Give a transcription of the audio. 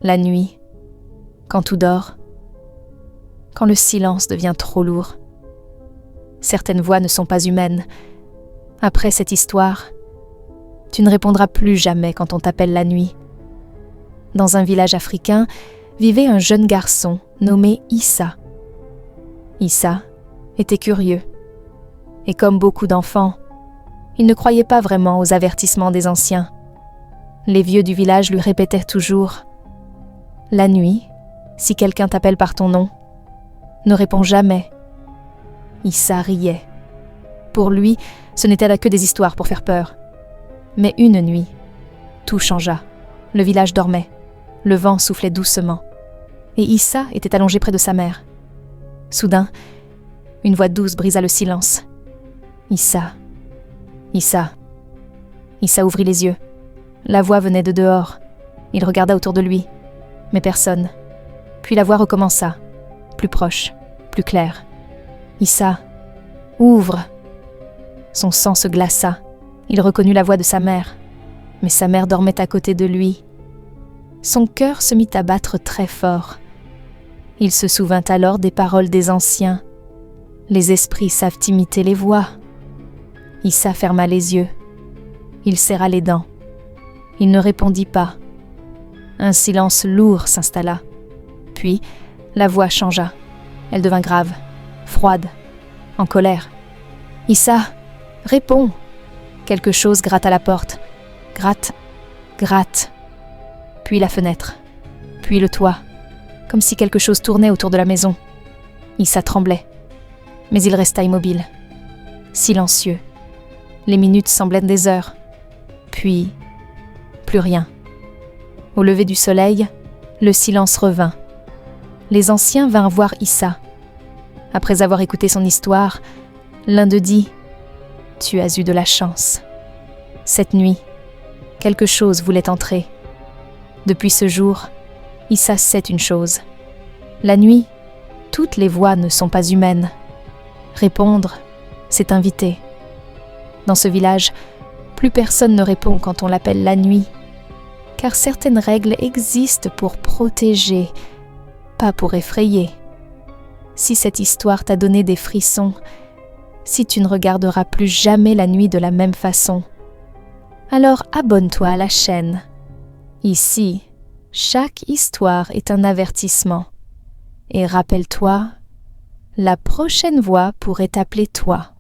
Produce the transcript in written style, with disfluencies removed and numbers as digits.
La nuit, quand tout dort, quand le silence devient trop lourd. Certaines voix ne sont pas humaines. Après cette histoire, tu ne répondras plus jamais quand on t'appelle la nuit. Dans un village africain, vivait un jeune garçon nommé Issa. Issa était curieux. Et comme beaucoup d'enfants, il ne croyait pas vraiment aux avertissements des anciens. Les vieux du village lui répétaient toujours « La nuit, si quelqu'un t'appelle par ton nom, ne réponds jamais. » Issa riait. Pour lui, ce n'était là que des histoires pour faire peur. Mais une nuit, tout changea. Le village dormait. Le vent soufflait doucement. Et Issa était allongé près de sa mère. Soudain, une voix douce brisa le silence. « Issa, Issa. » Issa ouvrit les yeux. La voix venait de dehors. Il regarda autour de lui, mais personne. Puis la voix recommença, plus proche, plus claire. « Issa, ouvre !» Son sang se glaça. Il reconnut la voix de sa mère, mais sa mère dormait à côté de lui. Son cœur se mit à battre très fort. Il se souvint alors des paroles des anciens. Les esprits savent imiter les voix. Issa ferma les yeux. Il serra les dents. Il ne répondit pas. Un silence lourd s'installa. Puis, la voix changea. Elle devint grave, froide, en colère. « Issa, réponds !» Quelque chose gratte à la porte. Gratte, gratte. Puis la fenêtre. Puis le toit. Comme si quelque chose tournait autour de la maison. Issa tremblait. Mais il resta immobile. Silencieux. Les minutes semblaient des heures. Puis, plus rien. Au lever du soleil, le silence revint. Les anciens vinrent voir Issa. Après avoir écouté son histoire, l'un d'eux dit « Tu as eu de la chance. » Cette nuit, quelque chose voulait entrer. Depuis ce jour, Issa sait une chose. La nuit, toutes les voix ne sont pas humaines. Répondre, c'est inviter. Dans ce village, plus personne ne répond quand on l'appelle la nuit, car certaines règles existent pour protéger, pas pour effrayer. Si cette histoire t'a donné des frissons, si tu ne regarderas plus jamais la nuit de la même façon, alors abonne-toi à la chaîne. Ici, chaque histoire est un avertissement. Et rappelle-toi, la prochaine voix pourrait t'appeler toi.